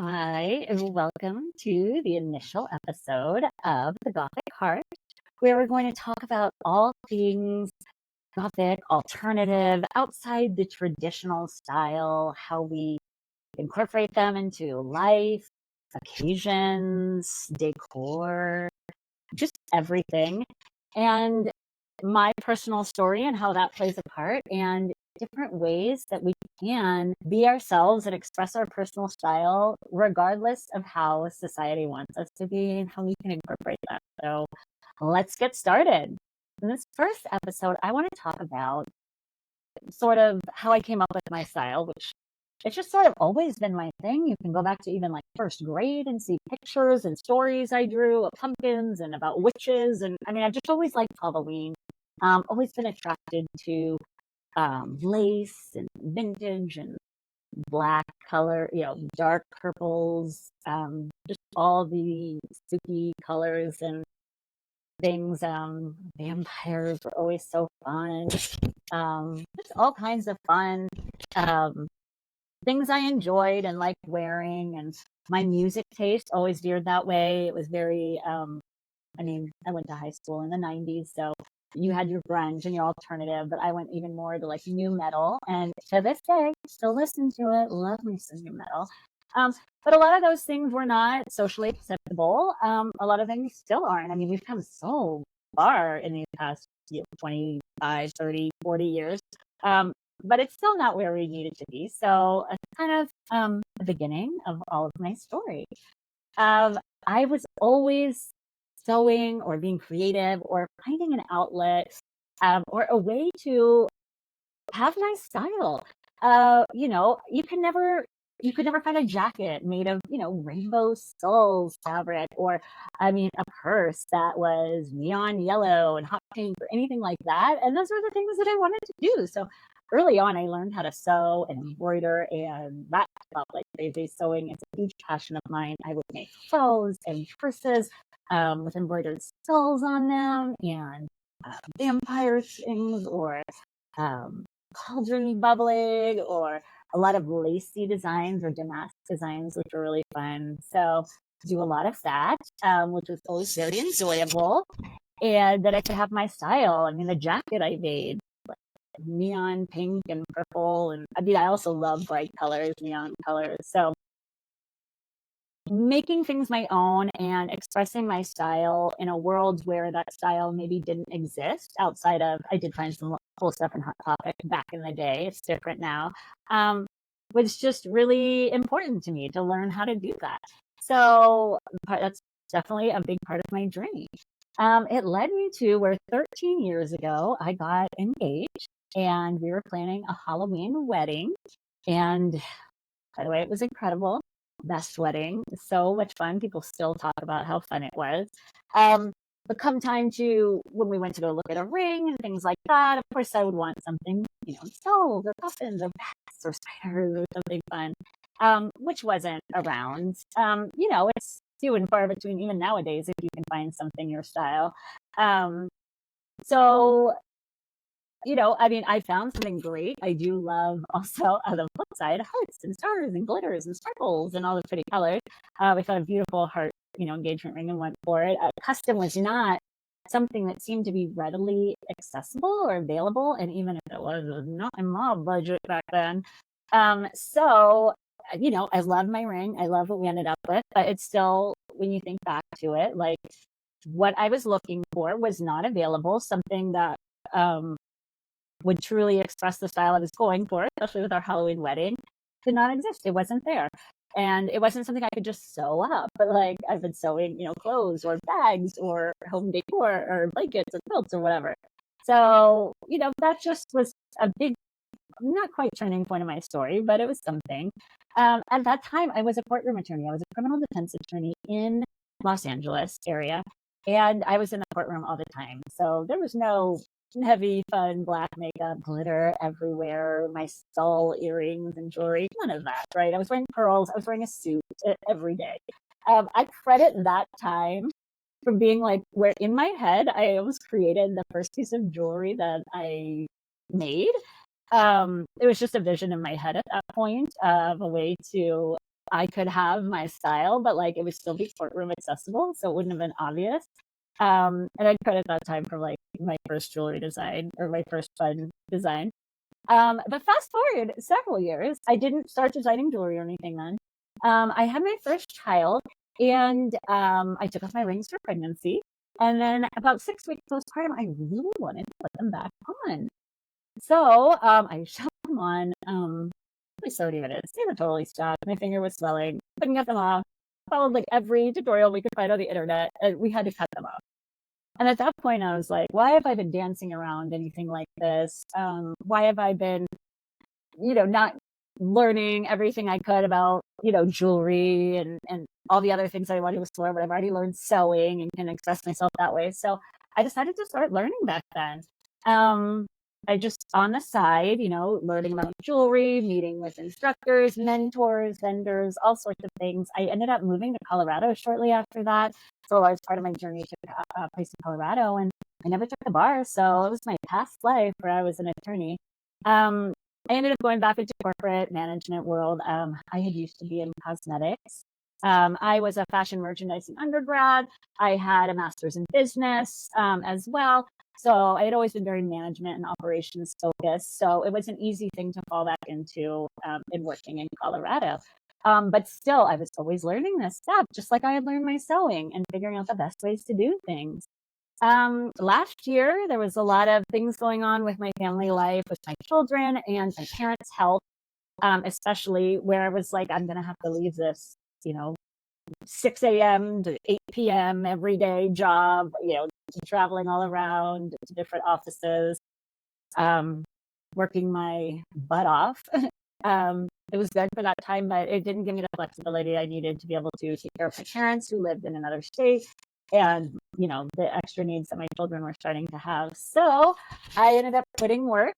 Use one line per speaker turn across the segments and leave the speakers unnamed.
Hi, and welcome to the initial episode of the Gothic Heart, where we're going to talk about all things Gothic, alternative, outside the traditional style, how we incorporate them into life, occasions, decor, just everything. And my personal story and how that plays a part, and different ways that we can be ourselves and express our personal style, regardless of how society wants us to be and how we can incorporate that. So let's get started. In this first episode, I want to talk about sort of how I came up with my style, which it's just sort of always been my thing. You can go back to even like first grade and see pictures and stories I drew of pumpkins and about witches. And I mean, I've just always liked Halloween. Always been attracted to lace and vintage and black color, dark purples, just all the spooky colors and things. Vampires were always so fun. Just all kinds of fun. Um, Things I enjoyed and liked wearing, and my music taste always veered that way. It was very, I went to high school in the 90s, so you had your grunge and your alternative, but I went even more to like new metal. And to this day, still listen to it, love me some new metal. But a lot of those things were not socially acceptable. A lot of things still aren't. I mean, we've come so far in these past 25, 30, 40 years. But it's still not where we needed to be. So it's kind of the beginning of all of my story. I was always sewing or being creative or finding an outlet or a way to have my style. You could never find a jacket made of, rainbow skulls fabric, or I mean, a purse that was neon yellow and hot pink or anything like that. And those were the things that I wanted to do. So early on, I learned how to sew and embroider, and that felt like crazy. Sewing is a huge passion of mine. I would make clothes and purses with embroidered skulls on them, and vampire things, or um, cauldron bubbling, or a lot of lacy designs or damask designs, which are really fun. So do a lot of that, which was always very enjoyable. And then I could have my style. I mean, the jacket I made, like neon pink and purple. And I mean, I also love bright colors, neon colors. So making things my own and expressing my style in a world where that style maybe didn't exist outside of, I did find some cool stuff in Hot Topic back in the day. It's different now. Was just really important to me to learn how to do that. So that's definitely a big part of my journey. It led me to where 13 years ago I got engaged, and we were planning a Halloween wedding. And by the way, it was incredible. Best wedding. So much fun. People still talk about how fun it was. But come time to when we went to go look at a ring and things like that, of course I would want something, skulls or coffins or bats or spiders or something fun, which wasn't around. It's few and far between even nowadays if you can find something your style. So I mean, I found something great. I do love also on the flip side, hearts and stars and glitters and sparkles and all the pretty colors. We found a beautiful heart, engagement ring and went for it. Custom was not something that seemed to be readily accessible or available. And even if it was not in my budget back then. So, I love my ring. I love what we ended up with, but it's still, when you think back to it, like what I was looking for was not available. Something that, would truly express the style I was going for, especially with our Halloween wedding, did not exist. It wasn't there. And it wasn't something I could just sew up, but like I've been sewing, clothes or bags or home decor or blankets or quilts or whatever. So, that just was a big, not quite turning point in my story, but it was something. At that time, I was a courtroom attorney. I was a criminal defense attorney in Los Angeles area, and I was in the courtroom all the time. So there was no heavy, fun, black makeup, glitter everywhere, my skull earrings and jewelry, none of that, right? I was wearing pearls. I was wearing a suit every day. I credit that time from being like where in my head, I almost created the first piece of jewelry that I made. It was just a vision in my head at that point of a way to I could have my style, but like it would still be courtroom accessible, so it wouldn't have been obvious. And I'd credit that time for like my first jewelry design or my first fun design. But fast forward several years, I didn't start designing jewelry or anything then. I had my first child, and I took off my rings for pregnancy. And then about 6 weeks postpartum, I really wanted to put them back on. So I shoved them on. How sewed even is. They were totally stopped. My finger was swelling. Couldn't get them off. Followed like every tutorial we could find on the internet, and we had to cut them off. And at that point, I was like, why have I been dancing around anything like this? Why have I been, not learning everything I could about, jewelry and all the other things I wanted to explore, but I've already learned sewing and can express myself that way. So I decided to start learning back then. I just on the side, learning about jewelry, meeting with instructors, mentors, vendors, all sorts of things. I ended up moving to Colorado shortly after that. For a large part of my journey to a place in Colorado, and I never took the bar, so it was my past life where I was an attorney. I ended up going back into corporate management world. I had used to be in cosmetics. I was a fashion merchandising undergrad. I had a master's in business as well. So I had always been very management and operations focused. So it was an easy thing to fall back into in working in Colorado. But still, I was always learning this stuff, just like I had learned my sewing and figuring out the best ways to do things. Last year, there was a lot of things going on with my family life, with my children and my parents' health, especially where I was like, I'm going to have to leave this, 6 a.m. to 8 p.m. every day job, traveling all around to different offices, working my butt off. It was good for that time, but it didn't give me the flexibility I needed to be able to take care of my parents who lived in another state and, the extra needs that my children were starting to have. So I ended up quitting work.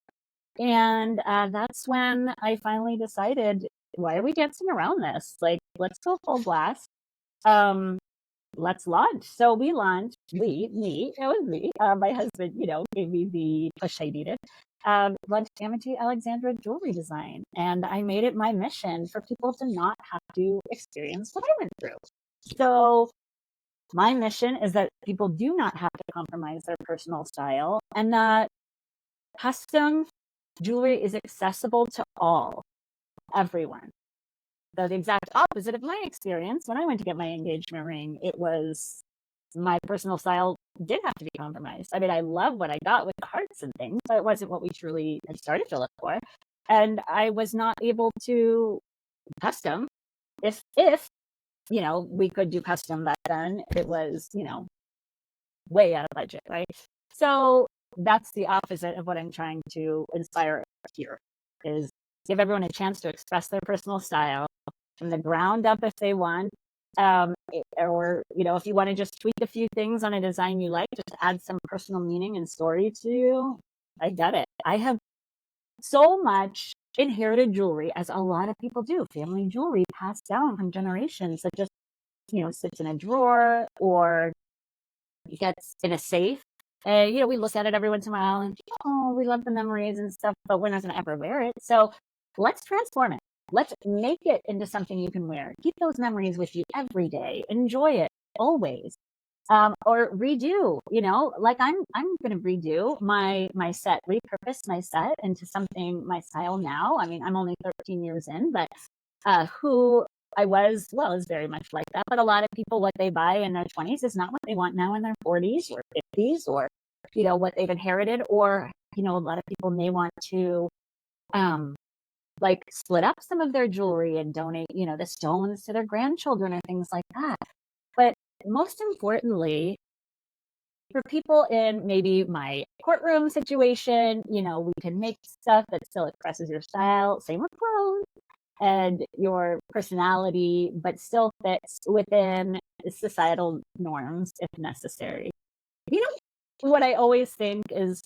And that's when I finally decided, why are we dancing around this? Like, let's go full blast. Let's launch. So we launched, it was me. My husband, gave me the push I needed. Launched Amity Alexandra Jewelry Design. And I made it my mission for people to not have to experience what I went through. So my mission is that people do not have to compromise their personal style, and that custom jewelry is accessible to everyone. So the exact opposite of my experience when I went to get my engagement ring, it was my personal style did have to be compromised. I mean, I love what I got with the hearts and things, but it wasn't what we truly had started to look for. And I was not able to custom if we could do custom back then. It was, way out of budget, right? So that's the opposite of what I'm trying to inspire here, is give everyone a chance to express their personal style from the ground up if they want. Or, if you want to just tweak a few things on a design you like, just add some personal meaning and story to you. I get it. I have so much inherited jewelry, as a lot of people do, family jewelry passed down from generations that just, sits in a drawer or gets in a safe. And, we look at it every once in a while and, we love the memories and stuff, but we're not going to ever wear it. So let's transform it. Let's make it into something you can wear. Keep those memories with you every day. Enjoy it always. Or redo, like I'm going to redo my set, repurpose my set into something, my style now. I mean, I'm only 13 years in, but who I was, is very much like that. But a lot of people, what they buy in their 20s is not what they want now in their 40s or 50s, or, what they've inherited. Or, a lot of people may want to, like split up some of their jewelry and donate, the stones to their grandchildren or things like that. But most importantly, for people in maybe my courtroom situation, we can make stuff that still expresses your style. Same with clothes and your personality, but still fits within societal norms if necessary. What I always think is,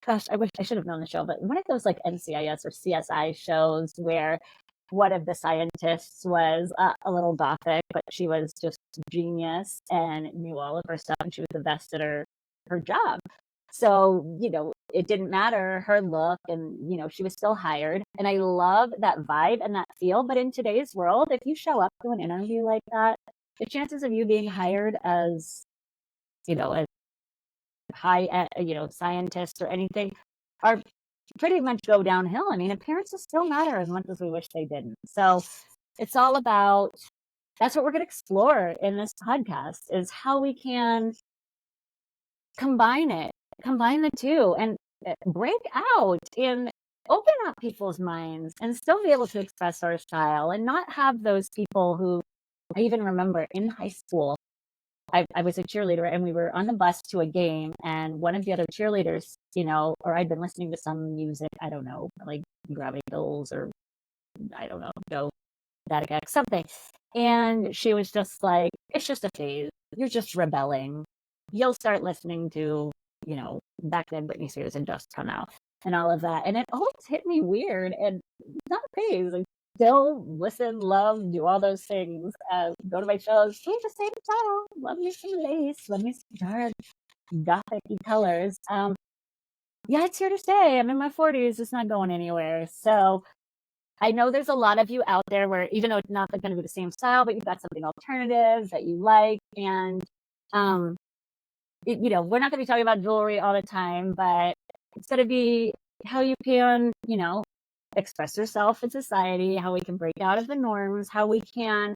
gosh, I wish I should have known the show, but one of those like NCIS or CSI shows where one of the scientists was a little Gothic, but she was just genius and knew all of her stuff, and she was the best at her job. So, it didn't matter her look and, she was still hired. And I love that vibe and that feel. But in today's world, if you show up to an interview like that, the chances of you being hired as, a high, scientist or anything are pretty much go downhill. I mean, appearances still matter as much as we wish they didn't. So it's all about, that's what we're going to explore in this podcast, is how we can combine the two, and break out and open up people's minds and still be able to express our style and not have those people who, I even remember in high school, I was a cheerleader and we were on the bus to a game, and one of the other cheerleaders, or I'd been listening to some music, I don't know, like Gravity Bills or I don't know, Go Gothic something. And she was just like, it's just a phase. You're just rebelling. You'll start listening to, back then Britney Spears had just come out and all of that. And it always hit me weird and not a phase. I still listen, love, do all those things. Go to my shows, do the same style. Love me some lace, love me some dark Gothic colors. Yeah, it's here to stay. I'm in my 40s. It's not going anywhere. So I know there's a lot of you out there where, even though it's not going to be the same style, but you've got something alternative that you like. And, we're not going to be talking about jewelry all the time, but it's going to be how you can, express yourself in society, how we can break out of the norms, how we can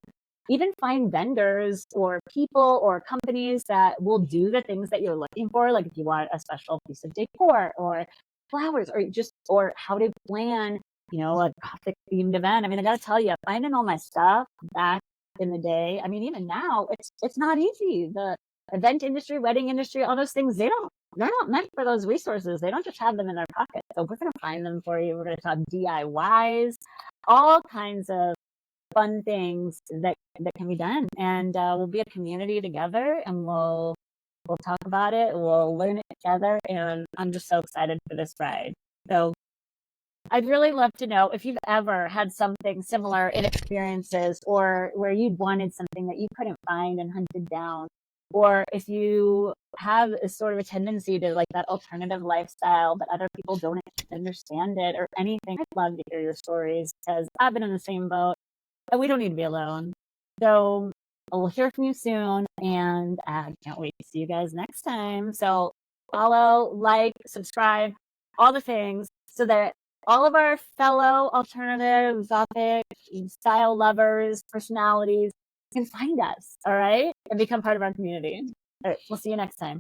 even find vendors or people or companies that will do the things that you're looking for. Like if you want a special piece of decor or flowers, or how to plan, a Gothic themed event. I mean, I got to tell you, finding all my stuff back in the day, I mean, even now, it's not easy. The event industry, wedding industry, all those things, they're not meant for those resources. They don't just have them in their pocket. So we're going to find them for you. We're going to talk DIYs, all kinds of fun things that can be done. And we'll be a community together, and we'll talk about it. We'll learn it together. And I'm just so excited for this ride. So I'd really love to know if you've ever had something similar in experiences, or where you'd wanted something that you couldn't find and hunted down, or if you have a sort of a tendency to like that alternative lifestyle, but other people don't understand it or anything. I'd love to hear your stories, because I've been in the same boat, and we don't need to be alone. So we'll hear from you soon, and I can't wait to see you guys next time. So follow, like, subscribe, all the things, so that all of our fellow alternative Gothic style lovers, personalities can find us, all right? And become part of our community. All right, we'll see you next time.